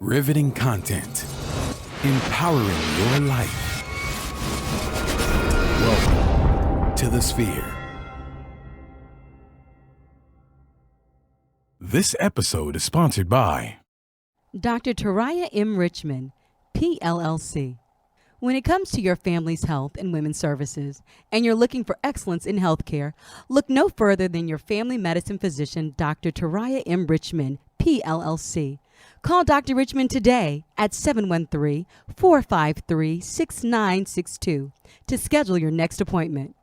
Riveting content. Empowering your life. Welcome to the Sphere. This episode is sponsored by Dr. Taraya M. Richmond, PLLC. When it comes to your family's health and women's services, and you're looking for excellence in healthcare, look no further than your family medicine physician, Dr. Taraya M. Richmond, PLLC. Call Dr. Richmond today at 713-453-6962 to schedule your next appointment.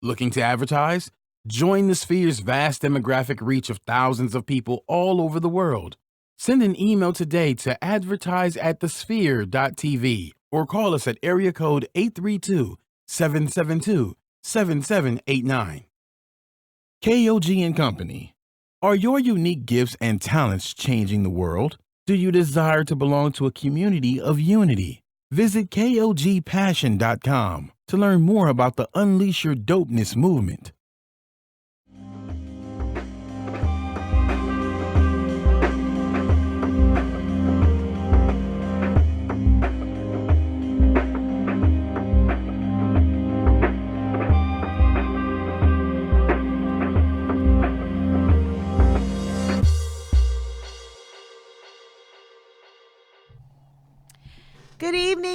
Looking to advertise? Join the Sphere's vast demographic reach of thousands of people all over the world. Send an email today to advertise@thesphere.tv or call us at area code 832-772-7789. KOG and Company. Are your unique gifts and talents changing the world? Do you desire to belong to a community of unity? Visit KOGpassion.com to learn more about the Unleash Your Dopeness movement.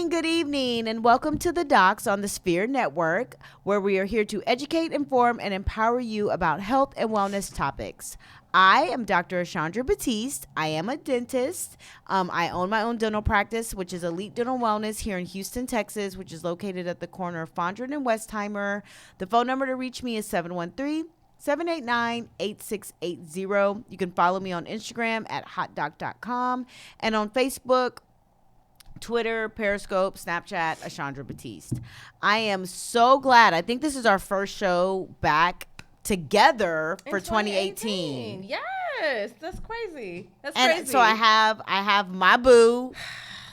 Good evening, and welcome to the Docs on the Sphere Network, where we are here to educate, inform, and empower you about health and wellness topics. I am Dr. Ashandra Batiste. I am a dentist. I own my own dental practice, which is Elite Dental Wellness here in Houston, Texas, which is located at the corner of Fondren and Westheimer. The phone number to reach me is 713-789-8680. You can follow me on Instagram at hotdoc.com and on Facebook, Twitter, Periscope, Snapchat, Ashandra Batiste. I am so glad. I think this is our first show back together for 2018. Yes, that's crazy. And so I have my boo,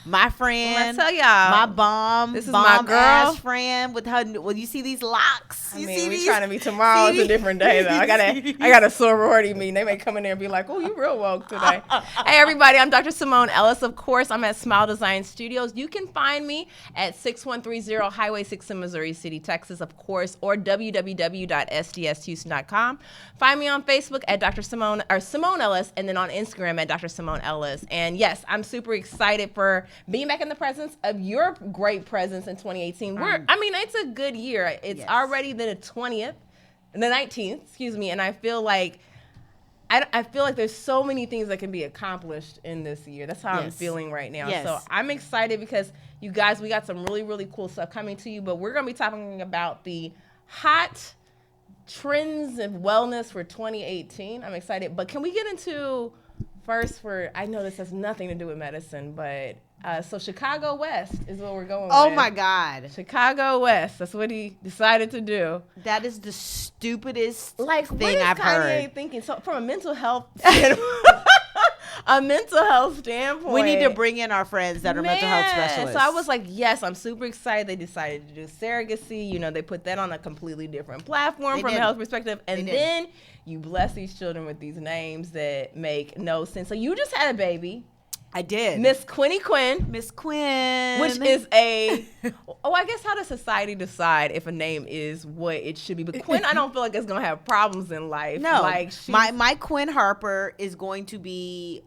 my friend, I tell y'all, my bomb. This is bomb my girl, ass friend with her. Well, you see these locks? I mean, we trying to be tomorrow. It's a different day though. I got a sorority meeting. They may come in there and be like, "Oh, you real woke today." Hey everybody, I'm Dr. Simone Ellis. Of course, I'm at Smile Design Studios. You can find me at 6130 Highway 6 in Missouri City, Texas, of course, or www.sdshouston.com. Find me on Facebook at Dr. Simone Ellis, and then on Instagram at Dr. Simone Ellis. And yes, I'm super excited for being back in the presence of your great presence in 2018. It's a good year. It's already the 20th, the 19th, excuse me, and I feel like there's so many things that can be accomplished in this year. That's how I'm feeling right now. Yes. So I'm excited because you guys, we got some really, really cool stuff coming to you, but we're going to be talking about the hot trends of wellness for 2018. I'm excited, but can we get into first I know this has nothing to do with medicine, but so Chicago West is what we're going with. Oh my God. Chicago West. That's what he decided to do. That is the stupidest thing what is I've Kanye heard. thinking? So from a mental health standpoint, We need to bring in our friends that are mental health specialists. So I was like, yes, I'm super excited. They decided to do surrogacy. You know, they put that on a completely different platform from a health perspective. And then you bless these children with these names that make no sense. So you just had a baby. I did. Miss Quinny Quinn. Miss Quinn. Which is I guess how does society decide if a name is what it should be? But Quinn, I don't feel like it's going to have problems in life. No. Like my Quinn Harper is going to be,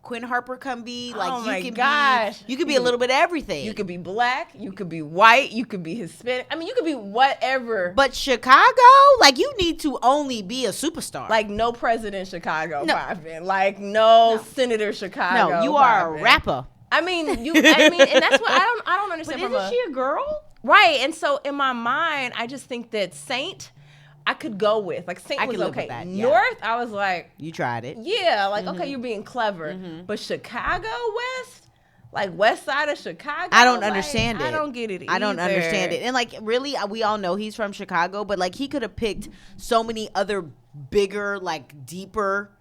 Quinn Harper can be like, you can be a little bit of everything. You could be black, you could be white, you could be Hispanic. I mean, you could be whatever. But Chicago, like, you need to only be a superstar. Like no president Chicago popping. Like no senator Chicago. No, you are a rapper. I mean, and that's what I don't understand. But isn't she a girl? Right. And so in my mind, I just think that Saint I could go with. Like Saint was okay. That, North, I was like, you tried it. Yeah, like okay, you're being clever. But Chicago West, like West Side of Chicago, I don't understand it. I don't get it either. I don't understand it. And like really, we all know he's from Chicago, but like he could have picked so many other bigger, like deeper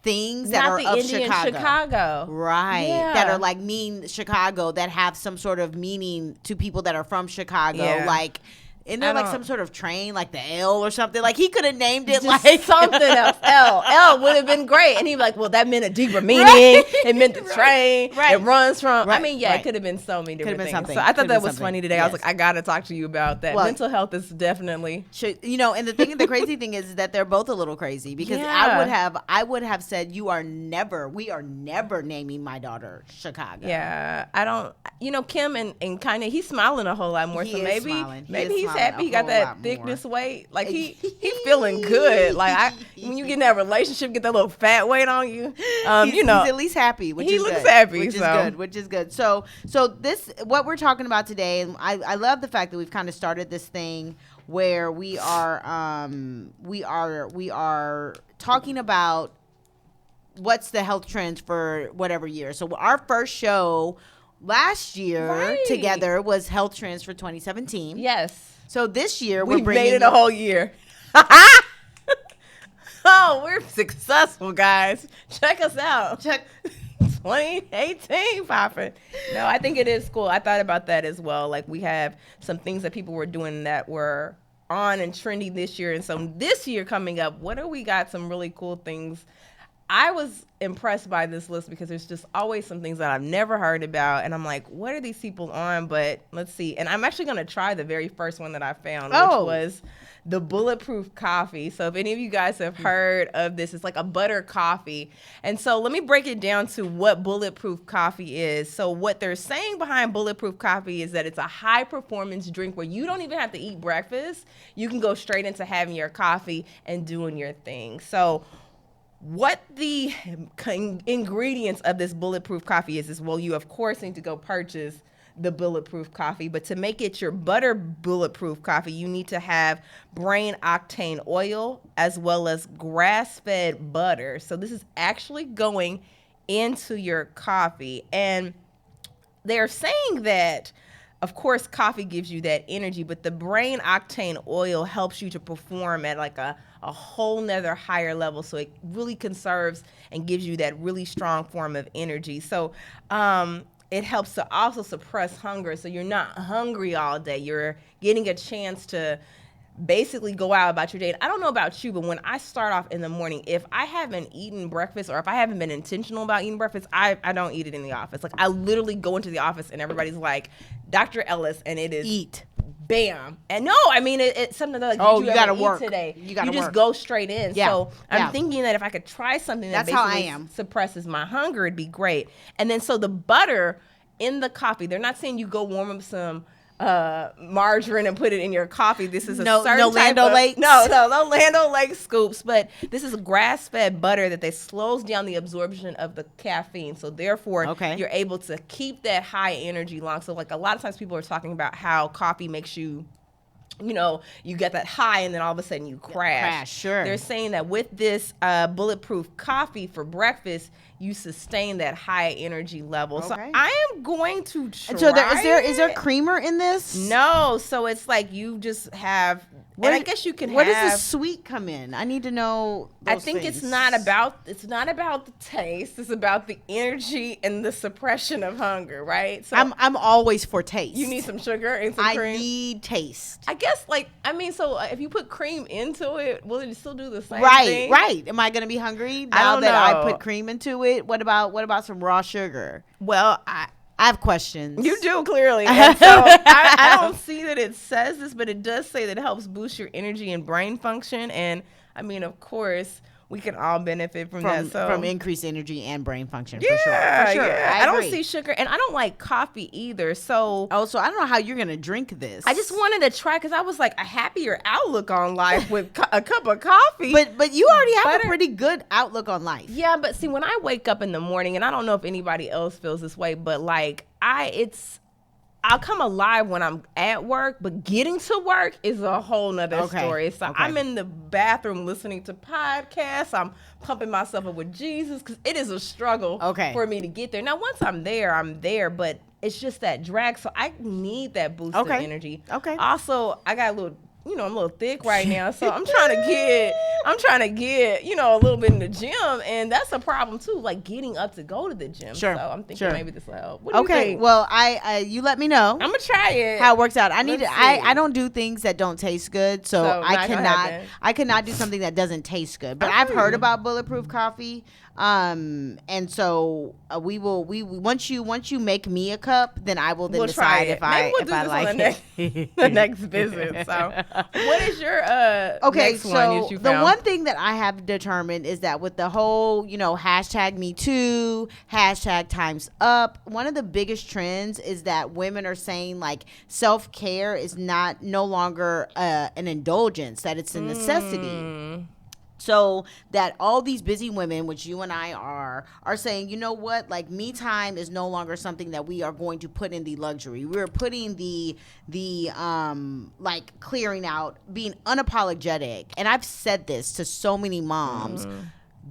things that are of Chicago. Right. Yeah. That are like mean Chicago, that have some sort of meaning to people that are from Chicago. Yeah. Like Isn't there like some sort of train, like the L or something? Like he could have named it just like something else. L would have been great. And he'd be like, well, that meant a deeper meaning. Right. It meant the train. Right. It runs from. Right. I mean, yeah, Right. it could have been so many different been things. something. So I thought Could've that been was something. funny today. I was Yes. like, I got to talk to you about that. Well, Mental health is definitely. and the crazy thing is that they're both a little crazy because Yeah. I would have said we are never naming my daughter Chicago. Yeah, I don't. Kim and Kanye, he's smiling a whole lot more. He so is maybe smiling. He maybe is he's smiling happy. a He got whole that lot thickness more. weight. Like he's feeling good. Like when you get in that relationship, get that little fat weight on you. He's at least happy, which he is looks good, happy, which is so. good, which is good. So this what we're talking about today, and I love the fact that we've kind of started this thing where we are talking about what's the health trends for whatever year. So our first show last year together was health trends for 2017. Yes. So this year We we're bringing made it a whole year. Oh, we're successful, guys. Check us out. 2018 popping. No, I think it is cool. I thought about that as well. Like we have some things that people were doing that were on and trendy this year. And so this year coming up, what do we got? Some really cool things. I was impressed by this list because there's just always some things that I've never heard about. And I'm like, what are these people on? But let's see. And I'm actually going to try the very first one that I found, which was the bulletproof coffee. So if any of you guys have heard of this, it's like a butter coffee. And so let me break it down to what bulletproof coffee is. So what they're saying behind bulletproof coffee is that it's a high performance drink where you don't even have to eat breakfast. You can go straight into having your coffee and doing your thing. So what the ingredients of this bulletproof coffee is well, you of course need to go purchase the bulletproof coffee, but to make it your butter bulletproof coffee, you need to have brain octane oil as well as grass-fed butter. So this is actually going into your coffee, and they're saying that of course coffee gives you that energy, but the brain octane oil helps you to perform at like a whole nother higher level. So it really conserves and gives you that really strong form of energy. So it helps to also suppress hunger. So you're not hungry all day. You're getting a chance to basically go out about your day. And I don't know about you, but when I start off in the morning, if I haven't eaten breakfast or if I haven't been intentional about eating breakfast, I don't eat it in the office. Like I literally go into the office and everybody's like, Dr. Ellis, and it is eat. Bam. And no, I mean, it's something that you gotta work today. You gotta just work. go straight in. Yeah. So I'm thinking that if I could try something that That's how I basically am. suppresses my hunger, it'd be great. And then so the butter in the coffee, they're not saying you go warm up some margarine and put it in your coffee. This is a certain no type Land O'Lakes? no Land O'Lakes scoops, but this is grass-fed butter that slows down the absorption of the caffeine. So therefore, you're able to keep that high energy long. So like a lot of times people are talking about how coffee makes you, you get that high and then all of a sudden you crash. Sure. They're saying that with this bulletproof coffee for breakfast, you sustain that high energy level. So I am going to try. So is there creamer in this? No. So it's like you just have. And I guess you can where have. Where does the sweet come in? I need to know those I think things. it's not about the taste. It's about the energy and the suppression of hunger, right? So I'm always for taste. You need some sugar and some cream. I need taste. I guess so if you put cream into it, will it still do the same thing? Right. Am I going to be hungry now that I put cream into it? What about some raw sugar? Well, I have questions. You do, clearly. And so I don't see that it says this, but it does say that it helps boost your energy and brain function. And I mean, of course, we can all benefit from that. So from increased energy and brain function, for sure. Yeah. I don't see sugar, and I don't like coffee either. So I don't know how you're gonna drink this. I just wanted to try because I was like a happier outlook on life with a cup of coffee. But you already have a pretty good outlook on life. Yeah, but see, when I wake up in the morning, and I don't know if anybody else feels this way, but like I'll come alive when I'm at work, but getting to work is a whole nother story. So I'm in the bathroom listening to podcasts. I'm pumping myself up with Jesus because it is a struggle for me to get there. Now, once I'm there, but it's just that drag. So I need that boost of energy. Okay. Also, I got a little I'm a little thick right now, so I'm trying to get, a little bit in the gym, and that's a problem too, like getting up to go to the gym. Sure. So I'm thinking maybe this will help. What do you Okay, think? well, I you let me know. I'm gonna try it. How it works out. Let's I don't do things that don't taste good, so not gonna happen. I cannot do something that doesn't taste good. But I've heard about bulletproof coffee, and so we once you make me a cup, then I will We'll decide try if it. I Maybe we'll do if I this like on it. the next visit. So, what is your Okay, next one so that you the found? one thing that I have determined is that with the whole, hashtag Me Too, hashtag Times Up, one of the biggest trends is that women are saying like self-care is no longer an indulgence, that it's a necessity. So that all these busy women, which you and I are saying, you know what, like me time is no longer something that we are going to put in the luxury. We're putting the like clearing out, being unapologetic. And I've said this to so many moms.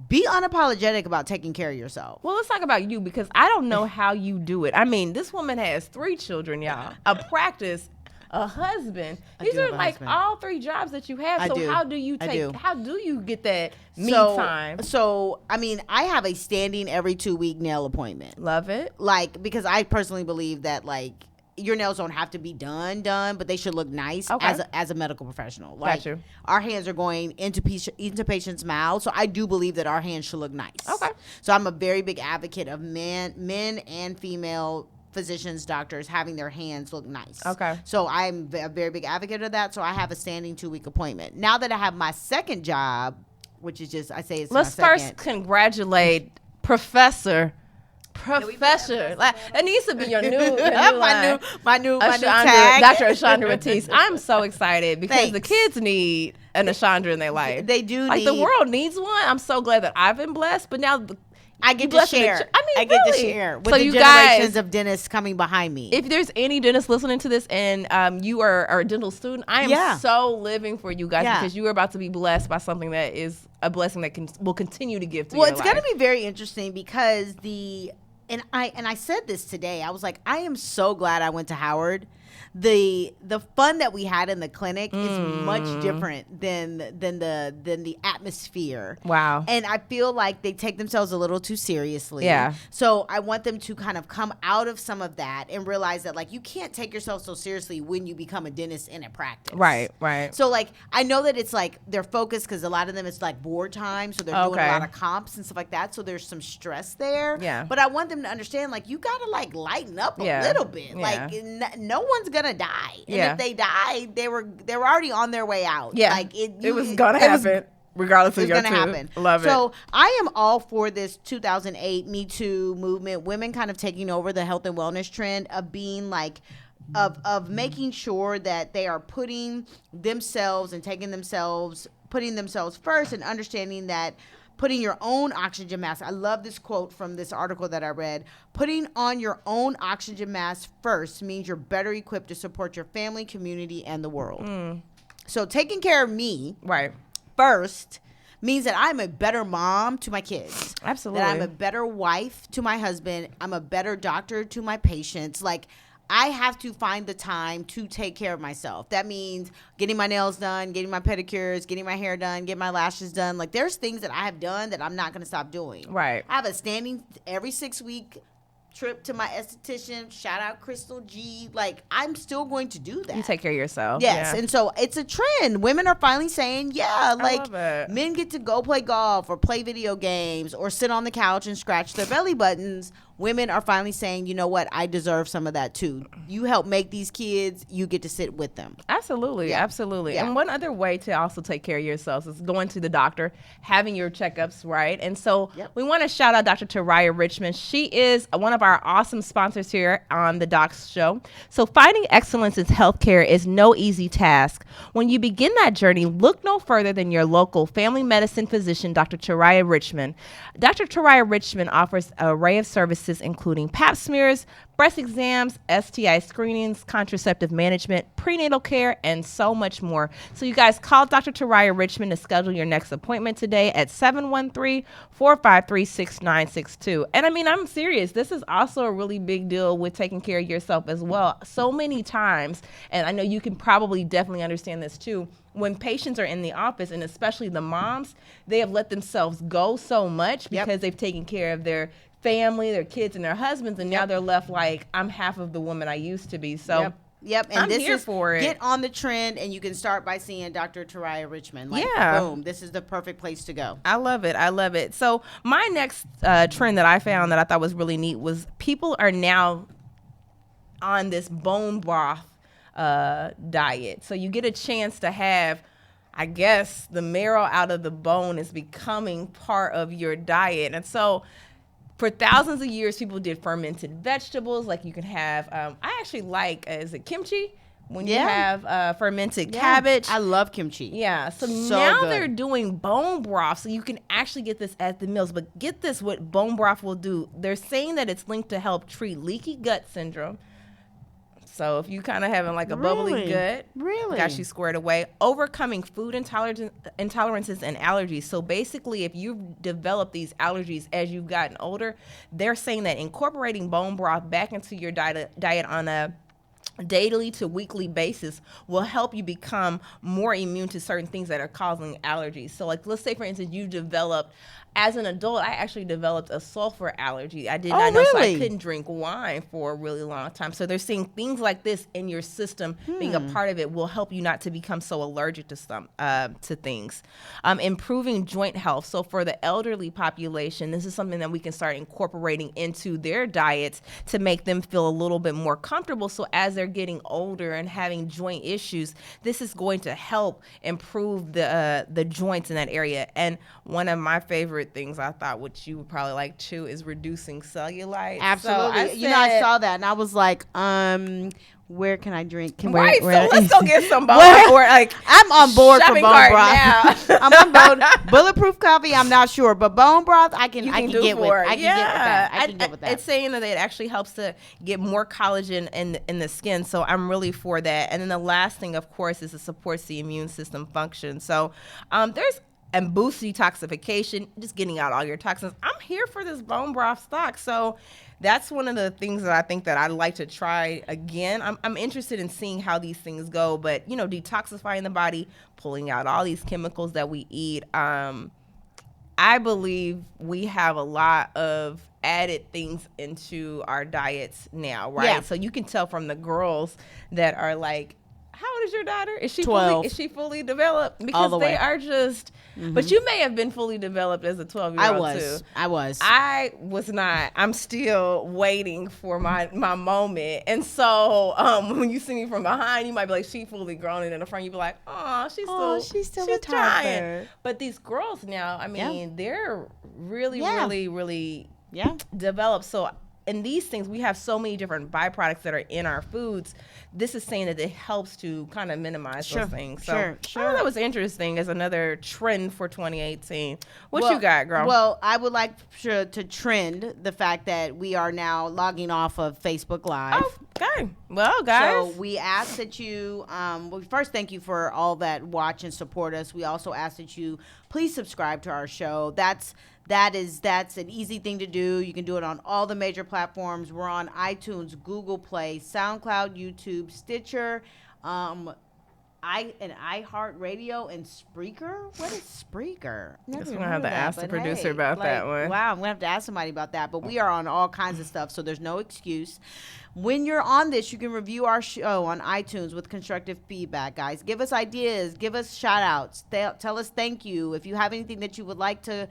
Be unapologetic about taking care of yourself. Well, let's talk about you, because I don't know how you do it. I mean, this woman has 3 children, y'all, a practice, a husband. These are like all 3 jobs that you have. So how do you how do you get that me time? So, I mean, I have a standing every 2-week nail appointment. Love it. Like, because I personally believe that like your nails don't have to be done, but they should look nice as a medical professional. Like, Got you. Our hands are going into patients' mouths, so I do believe that our hands should look nice. Okay. So I'm a very big advocate of men and female physicians, doctors having their hands look nice. Okay. So I'm a very big advocate of that. So I have a standing 2-week appointment. Now that I have my second job, which is just, I say it's Let's my second. first congratulate Professor. Like, that needs to be your new line. my new Ashandra, tag. Dr. Ashandra Batiste. I'm so excited because the Thanks. kids need an Ashandra in their life. They do like need. the world needs one. I'm so glad that I've been blessed, but now I get to blessed share. with I mean, get really. to share with So the you generations guys, of dentists coming behind me. if there's any dentist listening to this and you are a dental student, I am so living for you guys because you are about to be blessed by something that is a blessing that will continue to give to your life. Well, it's going to be very interesting because I said this today. I was like, I am so glad I went to Howard. The fun that we had in the clinic is much different than the atmosphere. Wow. And I feel like they take themselves a little too seriously. Yeah. So I want them to kind of come out of some of that and realize that like you can't take yourself so seriously when you become a dentist in a practice. Right. So like I know that it's like they're focused because a lot of them it's like board time, so they're doing a lot of comps and stuff like that. So there's some stress there. Yeah. But I want them to understand like you gotta like lighten up a little bit. Yeah. Like no one's gonna die, and Yeah. if they die, they were already on their way out. Yeah. Like it was gonna happen. Regardless of it's your gonna happen. Love it. So I am all for this 2008 Me Too movement. Women kind of taking over the health and wellness trend of being like, of making sure that they are putting themselves and putting themselves first, and understanding that putting your own oxygen mask. I love this quote from this article that I read. Putting on your own oxygen mask first means you're better equipped to support your family, community, and the world. So taking care of me first means that I'm a better mom to my kids. Absolutely. That I'm a better wife to my husband. I'm a better doctor to my patients. Like, I have to find the time to take care of myself. That means getting my nails done, getting my pedicures, getting my hair done, getting my lashes done. Like, there's things that I have done that I'm not going to stop doing. Right. I have a standing every 6-week trip to my esthetician. Shout out Crystal G. Like, I'm still going to do that. You take care of yourself. Yes. Yeah. And so it's a trend. Women are finally saying, yeah, like love it. men get to go play golf or play video games or sit on the couch and scratch their belly buttons. Women are finally saying, you know what, I deserve some of that too. You help make these kids, you get to sit with them. Absolutely. Absolutely. Yeah. And one other way to also take care of yourselves is going to the doctor, having your checkups, right? And so we want to shout out Dr. Taraya Richmond. She is one of our awesome sponsors here on the Docs Show. So finding excellence in healthcare is no easy task. When you begin that journey, look no further than your local family medicine physician, Dr. Taraya Richmond. Dr. Taraya Richmond offers an array of services services, including pap smears, breast exams, STI screenings, contraceptive management, prenatal care, and so much more. So you guys call Dr. Taraya Richmond to schedule your next appointment today at 713-453-6962. And I mean, I'm serious. This is also a really big deal with taking care of yourself as well. So many times, and I know you can probably definitely understand this too, when patients are in the office, and especially the moms, they have let themselves go so much because they've taken care of their family, their kids, and their husbands, and now they're left like, I'm half of the woman I used to be. So Yep, and I'm this here is for it. Get on the trend, and you can start by seeing Dr. Taraya Richmond. Like, boom, this is the perfect place to go. I love it. I love it. So my next trend that I found that I thought was really neat was people are now on this bone broth diet. So you get a chance to have, I guess, the marrow out of the bone is becoming part of your diet. And so for thousands of years, people did fermented vegetables. Like you can have, I actually like, is it kimchi? When you have fermented cabbage. I love kimchi. Yeah. So now they're doing bone broth. So you can actually get this at the meals. But get this, what bone broth will do. They're saying that it's linked to help treat leaky gut syndrome. So if you kind of having like a bubbly gut, got you squared away. Overcoming food intolerances and allergies. So basically, if you've developed these allergies as you've gotten older, they're saying that incorporating bone broth back into your diet on a daily to weekly basis will help you become more immune to certain things that are causing allergies. So like, let's say for instance, you developed, as an adult, I actually developed a sulfur allergy. I did not know, so I couldn't drink wine for a really long time. So they're seeing things like this in your system, being a part of it will help you not to become so allergic to to things. Improving joint health. So for the elderly population, this is something that we can start incorporating into their diets to make them feel a little bit more comfortable. So as they're getting older and having joint issues, this is going to help improve the joints in that area. And one of my favorite things I thought, which you would probably like too, is reducing cellulite. Absolutely. So I saw that and I was like, where can I drink? So let's go get some bone or like I'm on board for bone broth. Now. I'm on board. Bulletproof coffee, I'm not sure, but bone broth, I can get with. I can get with that. It's saying that it actually helps to get more collagen in the skin, so I'm really for that. And then the last thing, of course, is it supports the immune system function. So and boost detoxification, just getting out all your toxins. I'm here for this bone broth stock. So that's one of the things that I think that I'd like to try again. I'm interested in seeing how these things go, but detoxifying the body, pulling out all these chemicals that we eat. I believe we have a lot of added things into our diets now, right? Yeah. So you can tell from the girls that are like, how old is your daughter? Is she 12. Is she fully developed? Because all the way. They are just. But you may have been fully developed as a 12-year-old too. I was. I was not. I'm still waiting for my moment. And so when you see me from behind, you might be like, she fully grown, and in the front, you be like, oh, she's still a trying. But these girls now, I mean, they're really, really developed. So in these things, we have so many different byproducts that are in our foods. This is saying that it helps to kind of minimize those things. So I thought that was interesting as another trend for 2018. What you got, girl? Well, I would like to trend the fact that we are now logging off of Facebook Live. Okay. Well, guys. So we ask that you, first thank you for all that watch and support us. We also ask that you please subscribe to our show. That's an easy thing to do. You can do it on all the major platforms. We're on iTunes, Google Play, SoundCloud, YouTube, Stitcher, iHeartRadio, and Spreaker. What is Spreaker? Guess we're gonna have to ask the producer about that one. Wow, I'm gonna have to ask somebody about that. But we are on all kinds of stuff, so there's no excuse. When you're on this, you can review our show on iTunes with constructive feedback, guys. Give us ideas. Give us shout-outs. Tell us thank you. If you have anything that you would like to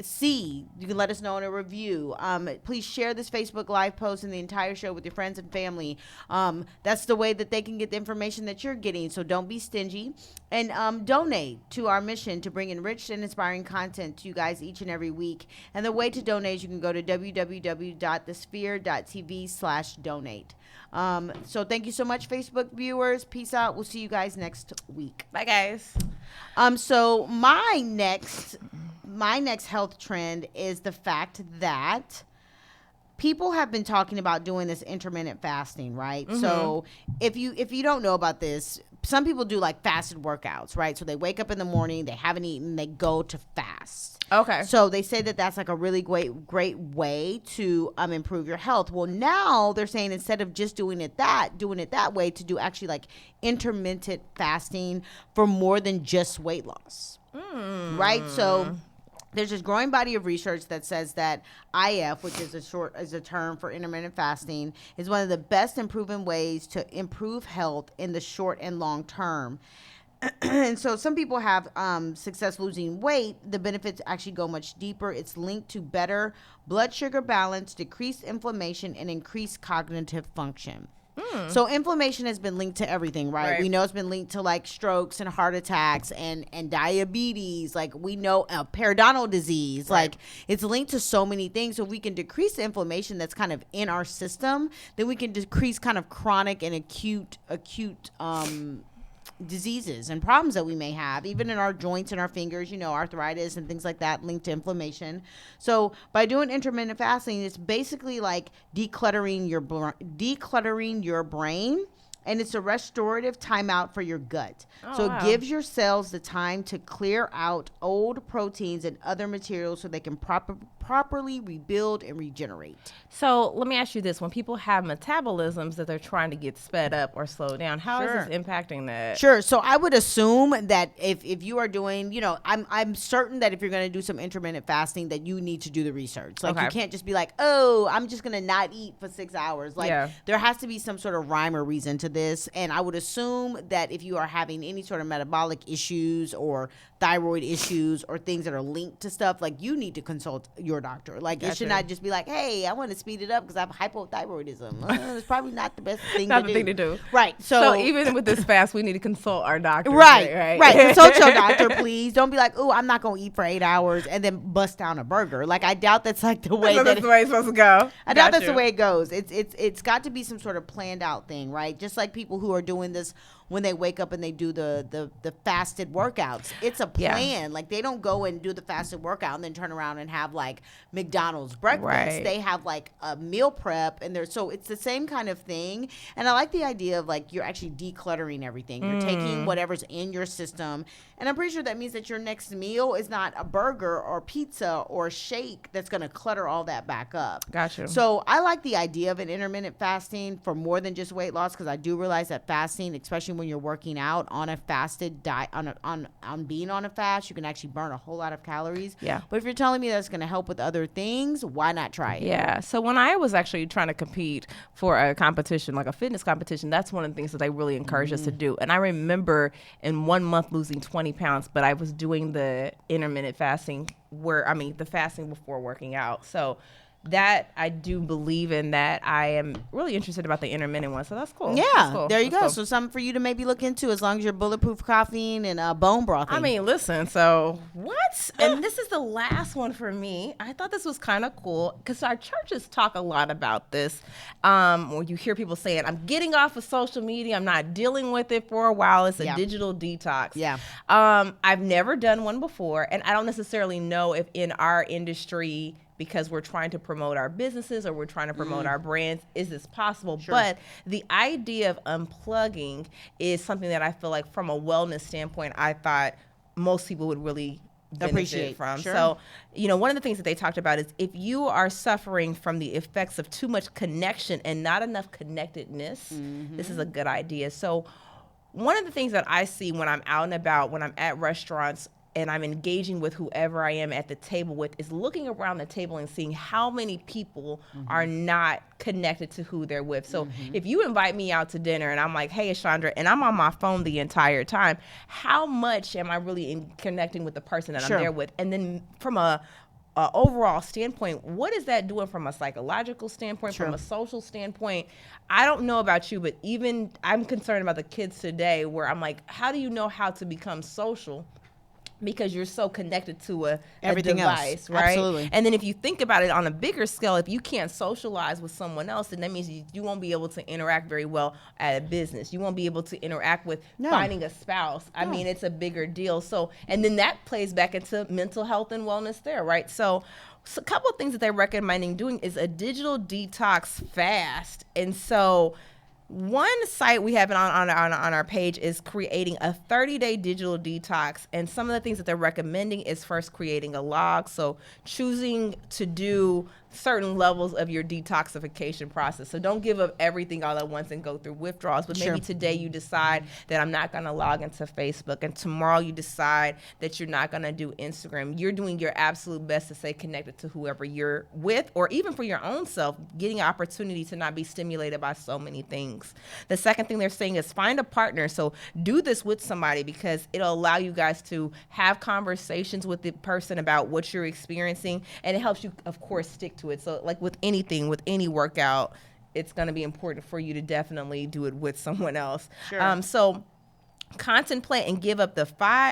see, you can let us know in a review. Please share this Facebook Live post and the entire show with your friends and family. That's the way that they can get the information that you're getting, so don't be stingy. And donate to our mission to bring enriched and inspiring content to you guys each and every week. And the way to donate, you can go to www.thesphere.tv/donate. So thank you so much, Facebook viewers. Peace out. We'll see you guys next week. Bye, guys. So my next health trend is the fact that people have been talking about doing this intermittent fasting, right? So if you don't know about this, some people do like fasted workouts, right? So they wake up in the morning, they haven't eaten, they go to fast. Okay. So they say that that's like a really great way to improve your health. Well, now they're saying instead of just doing it that way, to do actually like intermittent fasting for more than just weight loss, right? So there's this growing body of research that says that IF, which is a term for intermittent fasting, is one of the best and proven ways to improve health in the short and long term. And so some people have success losing weight. The benefits actually go much deeper. It's linked to better blood sugar balance, decreased inflammation, and increased cognitive function. So inflammation has been linked to everything, right? We know it's been linked to like strokes and heart attacks and diabetes. Like we know periodontal disease. Like it's linked to so many things. So if we can decrease the inflammation that's kind of in our system, then we can decrease kind of chronic and acute diseases and problems that we may have, even in our joints and our fingers, arthritis and things like that linked to inflammation. So by doing intermittent fasting, it's basically like decluttering your brain, and it's a restorative timeout for your gut. It gives your cells the time to clear out old proteins and other materials so they can properly rebuild and regenerate. So let me ask you this. When people have metabolisms that they're trying to get sped up or slow down, how is this impacting that? Sure. So I would assume that if you are doing, I'm certain that if you're going to do some intermittent fasting, that you need to do the research. Like you can't just be like, oh, I'm just going to not eat for 6 hours. Like there has to be some sort of rhyme or reason to this. And I would assume that if you are having any sort of metabolic issues or thyroid issues or things that are linked to stuff, like you need to consult your doctor. Like it should not just be like, hey, I want to speed it up because I have hypothyroidism. It's probably not the best thing to do. Right. So even with this fast, we need to consult our doctor. Right. Consult your doctor, please. Don't be like, oh, I'm not going to eat for 8 hours and then bust down a burger. Like I doubt that's like the way that's the way it's supposed to go. I doubt that's the way it goes. It's got to be some sort of planned out thing, right? Just like people who are doing this when they wake up and they do the fasted workouts. It's a plan. Like they don't go and do the fasted workout and then turn around and have like McDonald's breakfast. They have like a meal prep, and so it's the same kind of thing. And I like the idea of like you're actually decluttering everything. You're taking whatever's in your system, and I'm pretty sure that means that your next meal is not a burger or pizza or shake that's going to clutter all that back up. Gotcha. So I like the idea of an intermittent fasting for more than just weight loss, because I do realize that fasting, especially when you're working out on a fasted diet, on being on a fast, you can actually burn a whole lot of calories. Yeah. But if you're telling me that's going to help with other things, why not try it? Yeah. So when I was actually trying to compete for a competition, like a fitness competition, that's one of the things that they really encourage us to do. And I remember in 1 month losing 20 pounds, but I was doing the intermittent fasting the fasting before working out. So that I do believe in that. I am really interested about the intermittent one, so that's cool. Yeah, that's cool. there you go. Cool. So something for you to maybe look into, as long as you're bulletproof caffeine and bone broth. I mean, listen, so what? And this is the last one for me. I thought this was kind of cool because our churches talk a lot about this. Or you hear people saying, I'm getting off of social media. I'm not dealing with it for a while. It's a digital detox. Yeah. I've never done one before, and I don't necessarily know if in our industry, because we're trying to promote our businesses or we're trying to promote our brands, is this possible? Sure. But the idea of unplugging is something that I feel like from a wellness standpoint, I thought most people would really benefit from. Sure. So, one of the things that they talked about is if you are suffering from the effects of too much connection and not enough connectedness, this is a good idea. So one of the things that I see when I'm out and about, when I'm at restaurants, and I'm engaging with whoever I am at the table with, is looking around the table and seeing how many people are not connected to who they're with. So if you invite me out to dinner and I'm like, hey, Ashandra, and I'm on my phone the entire time, how much am I really connecting with the person that I'm there with? And then from a overall standpoint, what is that doing from a psychological standpoint, from a social standpoint? I don't know about you, but even I'm concerned about the kids today, where I'm like, how do you know how to become social? Because you're so connected to a device, right? Absolutely. And then if you think about it on a bigger scale, if you can't socialize with someone else, then that means you won't be able to interact very well at a business. You won't be able to interact with finding a spouse. I mean, it's a bigger deal. So, and then that plays back into mental health and wellness there, right? So So a couple of things that they're recommending doing is a digital detox fast. And so one site we have on our page is creating a 30-day digital detox. And some of the things that they're recommending is first creating a log. So choosing to do certain levels of your detoxification process. So don't give up everything all at once and go through withdrawals. But maybe today you decide that I'm not going to log into Facebook, and tomorrow you decide that you're not going to do Instagram. You're doing your absolute best to stay connected to whoever you're with, or even for your own self, getting an opportunity to not be stimulated by so many things. The second thing they're saying is find a partner. So do this with somebody, because it'll allow you guys to have conversations with the person about what you're experiencing, and it helps you, of course, stick to it. So like with anything, with any workout, it's going to be important for you to definitely do it with someone else. So contemplate and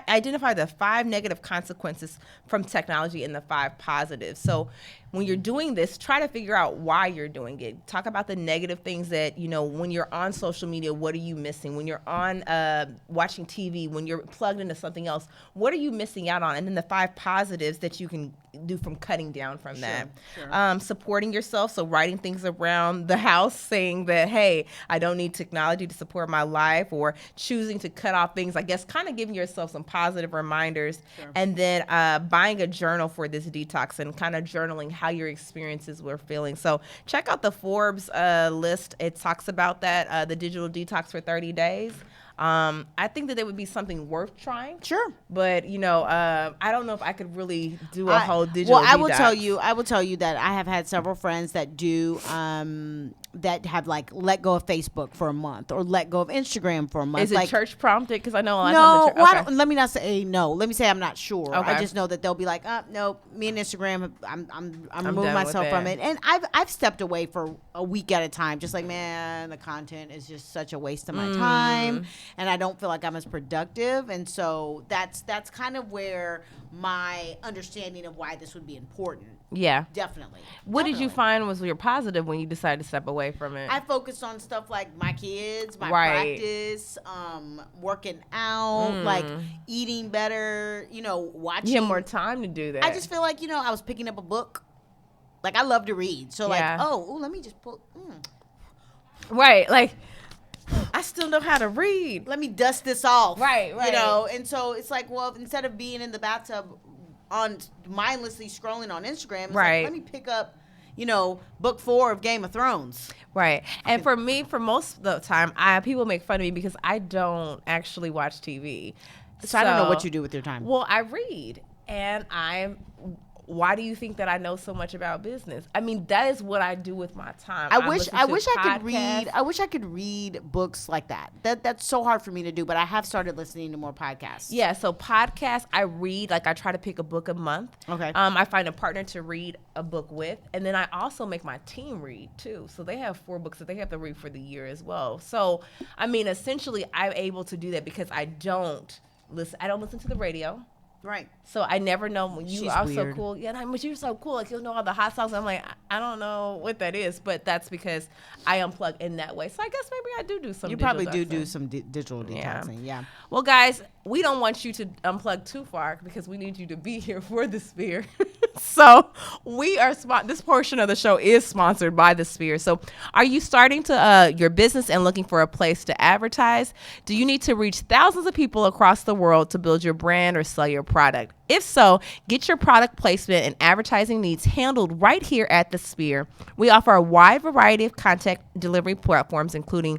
identify the 5 negative consequences from technology and the 5 positives. So when you're doing this, try to figure out why you're doing it. Talk about the negative things that, when you're on social media, what are you missing? When you're on watching TV, when you're plugged into something else, what are you missing out on? And then the 5 positives that you can do from cutting down from that. Supporting yourself, so writing things around the house saying that, hey, I don't need technology to support my life, or choosing to cut off things, I guess, kind of giving yourself some positive reminders. And then buying a journal for this detox and kind of journaling how your experiences were feeling. So check out the Forbes list. It talks about that, the digital detox for 30 days. I think that it would be something worth trying. But I don't know if I could really do a whole digital detox. I will tell you that I have had several friends that do that have like let go of Facebook for a month or let go of Instagram for a month. Is it church prompted? Because I know a lot of times. No, let me not say no. Let me say I'm not sure. I just know that they'll be like, no, me and Instagram, I'm removing myself from it. And I've stepped away for a week at a time, just like, man, the content is just such a waste of my time, and I don't feel like I'm as productive. And so that's kind of where my understanding of why this would be important. Yeah, definitely. What did you find was your positive when you decided to step away from it? I focused on stuff like my kids, my practice, working out, like eating better, watching. You have more time to do that. I just feel like, I was picking up a book. Like, I love to read. So let me just pull. Right, like, I still know how to read. Let me dust this off. Right. And so it's like, well, instead of being in the bathtub on mindlessly scrolling on Instagram, it's like, let me pick up, book 4 of Game of Thrones. Right. And for me, for most of the time, people make fun of me because I don't actually watch TV. So I don't know what you do with your time. Well, I read, and why do you think that I know so much about business? I mean, that is what I do with my time. I wish I could read books like that. That's so hard for me to do, but I have started listening to more podcasts. Yeah, so podcasts, I read, like I try to pick a book a month. Okay. I find a partner to read a book with, and then I also make my team read too. So they have 4 books that they have to read for the year as well. So, I mean, essentially I'm able to do that because I don't listen to the radio. Right. So I never know when you are weird. so cool. Yeah, but you're so cool. Like, you'll know all the hot songs. I'm like, I don't know what that is, but that's because I unplug in that way. So I guess maybe I do some. You probably do some digital detoxing. Yeah. Well, guys, we don't want you to unplug too far because we need you to be here for the Sphere. So we are this portion of the show is sponsored by the Sphere. So are you starting to your business and looking for a place to advertise? Do you need to reach thousands of people across the world to build your brand or sell your product? If so, get your product placement and advertising needs handled right here at the Sphere. We offer a wide variety of content delivery platforms, including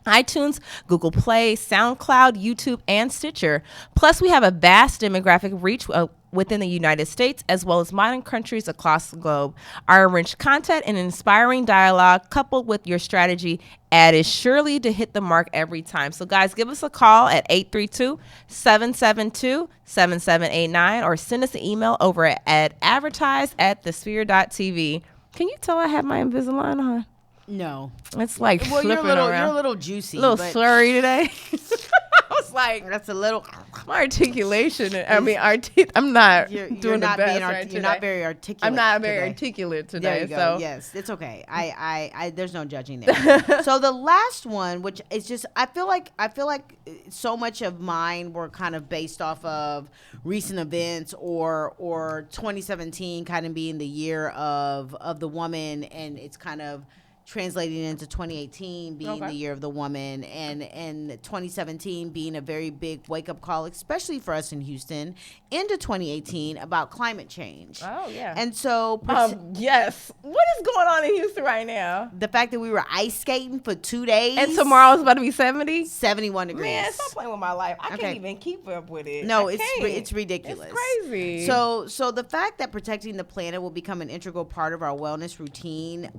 iTunes, Google Play, SoundCloud, YouTube, and Stitcher. Plus, we have a vast demographic reach within the United States, as well as modern countries across the globe. Our rich content and inspiring dialogue, coupled with your strategy ad, is surely to hit the mark every time. So, guys, give us a call at 832-772-7789 or send us an email over at advertise@thesphere.tv. Can you tell I have my Invisalign on? No. It's like you're flipping around. You're a little juicy. A little slurry today. I was like, that's a little. My articulation. I mean, I'm not You're doing not the best being right you're today. not very articulate. I'm not very today. articulate There today. you go. So Yes, it's okay. I there's no judging there. So the last one, which is just, I feel like so much of mine were kind of based off of recent events or 2017 kind of being the year of the woman, and it's kind of translating into 2018 being the year of the woman, and 2017 being a very big wake-up call, especially for us in Houston, into 2018 about climate change. Oh yeah. And so yes. What is going on in Houston right now? the fact that we were ice skating for 2 days, And tomorrow's about to be 70. 71 degrees. Man, stop playing with my life. I Okay. can't even keep up with it. No, I it's can't. ridiculous. It's crazy. So the fact that protecting the planet will become an integral part of our wellness routine,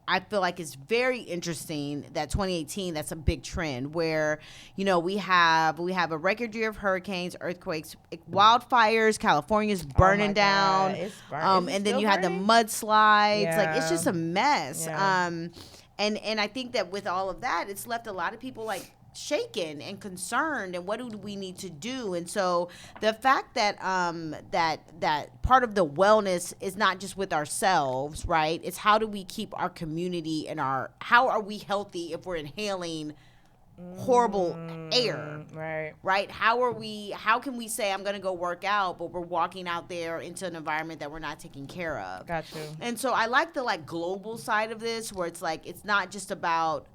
I feel like it's very interesting that 2018, that's a big trend where, we have a record year of hurricanes, earthquakes, wildfires. California's burning down. It's burning. And then you had the mudslides. Like, it's Yeah. just a mess. Yeah. And I think that with all of that, it's left a lot of people like shaken and concerned, and what do we need to do? And so the fact that that part of the wellness is not just with ourselves, right? It's how do we keep our community and how are we healthy if we're inhaling horrible air, right? How can we say I'm going to go work out, but we're walking out there into an environment that we're not taking care of? Got you. And so I like the global side of this, where it's like, it's not just about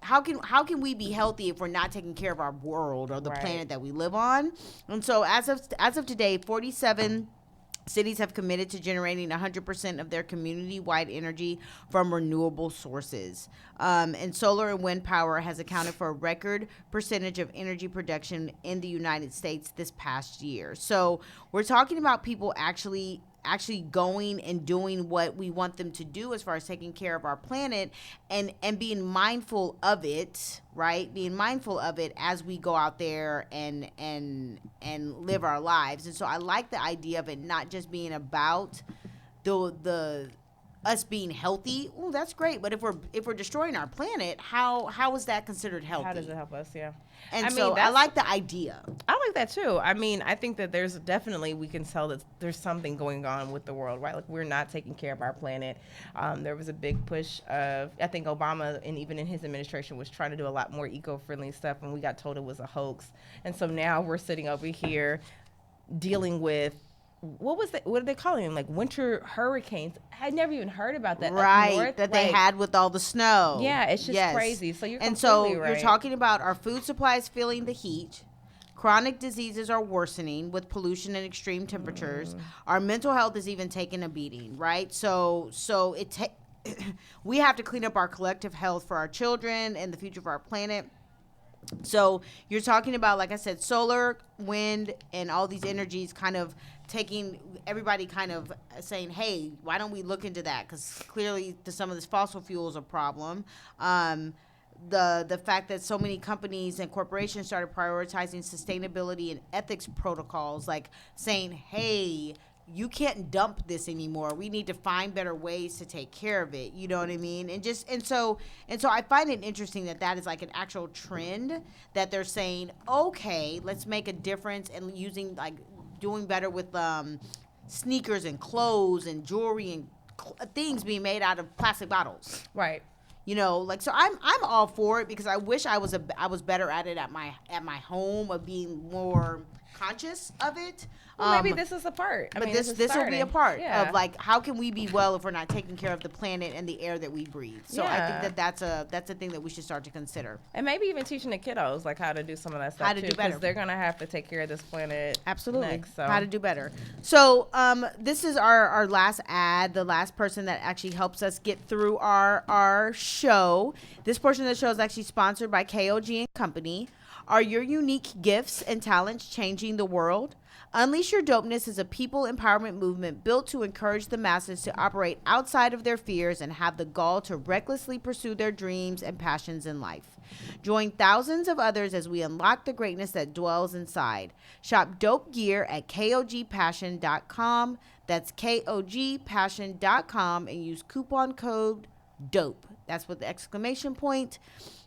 how can we be healthy if we're not taking care of our world or the planet that we live on. And so as of today, 47 cities have committed to generating 100% of their community-wide energy from renewable sources. And solar and wind power has accounted for a record percentage of energy production in the United States this past year. So we're talking about people actually going and doing what we want them to do as far as taking care of our planet, and being mindful of it, right? Being mindful of it as we go out there and live our lives. And so I like the idea of it not just being about the us being healthy. Oh, that's great. But if we're destroying our planet, how is that considered healthy? How does it help us? Yeah. And I like the idea. I like that too. I mean, I think that there's definitely, we can tell that there's something going on with the world, right? Like, we're not taking care of our planet. There was a big push of, I think Obama, and even in his administration, was trying to do a lot more eco-friendly stuff, and we got told it was a hoax. And so now we're sitting over here dealing with, what are they calling them? Like winter hurricanes. I'd never even heard about that. Right, up north. that they had with all the snow. Yeah, it's just crazy. So you're completely right. You're talking about our food supplies feeling the heat. Chronic diseases are worsening with pollution and extreme temperatures. Our mental health is even taking a beating, right? So we have to clean up our collective health for our children and the future of our planet. So you're talking about, like I said, solar, wind, and all these energies kind of taking everybody kind of saying, hey, why don't we look into that? Because clearly some of this fossil fuel is a problem. The fact that so many companies and corporations started prioritizing sustainability and ethics protocols, like saying, hey, you can't dump this anymore. We need to find better ways to take care of it. You know what I mean? And so I find it interesting that is like an actual trend, that they're saying, okay, let's make a difference, and using doing better with sneakers and clothes and jewelry and things being made out of plastic bottles. Right. So I'm all for it, because I wish I was better at it at my home, of being more conscious of it. Well, maybe this is a part. But this will be a part of how can we be well if we're not taking care of the planet and the air that we breathe. So I think that's a thing that we should start to consider. And maybe even teaching the kiddos how to do some of that stuff, how to do better, because they're gonna have to take care of this planet. Absolutely. Next, so. How to do better. So this is our last ad, the last person that actually helps us get through our show. This portion of the show is actually sponsored by KOG and Company. Are your unique gifts and talents changing the world? Unleash Your Dopeness is a people empowerment movement built to encourage the masses to operate outside of their fears and have the gall to recklessly pursue their dreams and passions in life. Join thousands of others as we unlock the greatness that dwells inside. Shop dope gear at kogpassion.com. That's kogpassion.com, and use coupon code DOPE. That's with the exclamation point,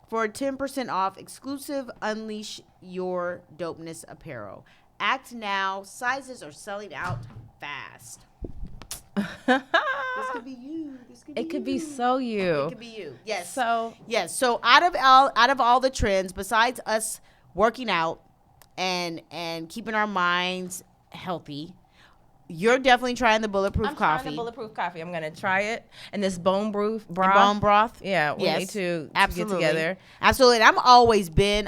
for 10% off exclusive Unleash Your Dopeness apparel. Act now. Sizes are selling out fast. This could be you. It could be so you. It could be you. Yes. So out of all the trends, besides us working out and keeping our minds healthy, you're definitely trying the bulletproof coffee. Trying the bulletproof coffee. I'm gonna try it. And this bone broth. Bone broth. Yeah, we need to get together. Absolutely. And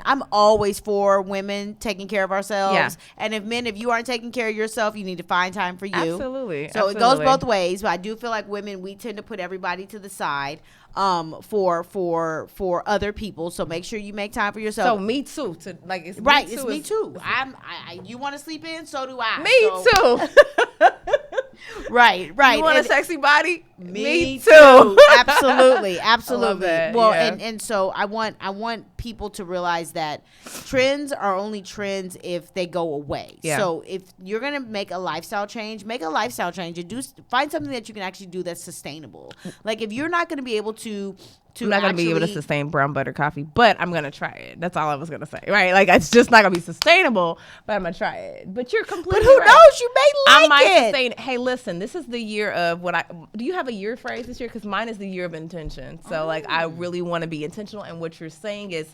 I'm always for women taking care of ourselves. Yeah. And if you aren't taking care of yourself, you need to find time for you. Absolutely. So it goes both ways. But I do feel like women, we tend to put everybody to the side for other people. So make sure you make time for yourself. So me too. It's right. Me too. It's me too. You want to sleep in? So do I. Me too. Right. You want a sexy body? Me too. Absolutely. I love that, Well, yeah. and so I want people to realize that trends are only trends if they go away. Yeah. So if you're gonna make a lifestyle change, and find something that you can actually do that's sustainable. Like if you're not gonna be able to I'm not going to be able to sustain brown butter coffee, but I'm going to try it. That's all I was going to say, right? Like, it's just not going to be sustainable, but I'm going to try it. But you're completely But who right. knows? You may like I might it. sustain it. Hey, listen, this is the year of do you have a year phrase this year? Because mine is the year of intention. So, I really want to be intentional. And what you're saying is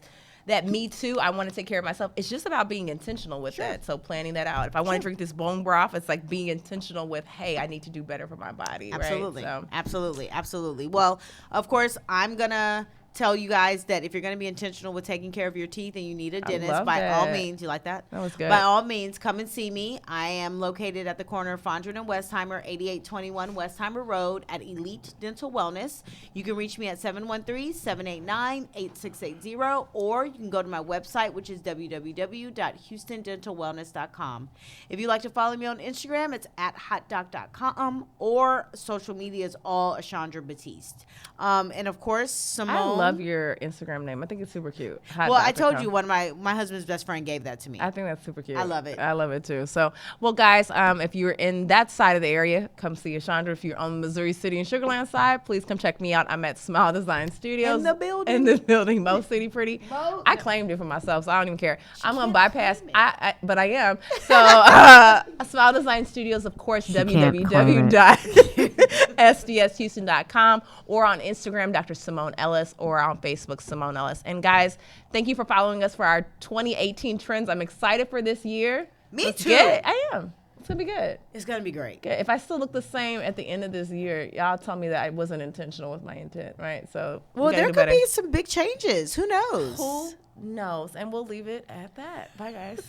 that me too, I want to take care of myself. It's just about being intentional with that. So planning that out. If I want to drink this bone broth, it's like being intentional with, hey, I need to do better for my body. Absolutely. Right? So. Absolutely. Well, of course, I'm going to tell you guys that if you're going to be intentional with taking care of your teeth and you need a dentist, by all means, you like that? That was good. By all means, come and see me. I am located at the corner of Fondren and Westheimer, 8821 Westheimer Road at Elite Dental Wellness. You can reach me at 713-789-8680, or you can go to my website, which is www.houstondentalwellness.com. If you'd like to follow me on Instagram, it's at hotdoc.com, or social media is all Ashandra Batiste. And of course, Simone. I love your Instagram name. I think it's super cute. Well, I told you one of my husband's best friend gave that to me. I think that's super cute. I love it. I love it too. So, well, guys, if you're in that side of the area, come see Ashandra. If you're on the Missouri City and Sugar Land side, please come check me out. I'm at Smile Design Studios. In the building. Mo City Pretty. I claimed it for myself, so I don't even care. I'm going to bypass. But I am. So, Smile Design Studios, of course, www.sdshouston.com, or on Instagram, Dr. Simone Ellis, or on Facebook, Simone Ellis. And guys, thank you for following us for our 2018 trends. I'm excited for this year. Me Let's too. get it. I am. It's going to be good. It's going to be great. Good. If I still look the same at the end of this year, y'all tell me that I wasn't intentional with my intent, right? So, Well, there could be some big changes. Who knows? Who knows? And we'll leave it at that. Bye, guys.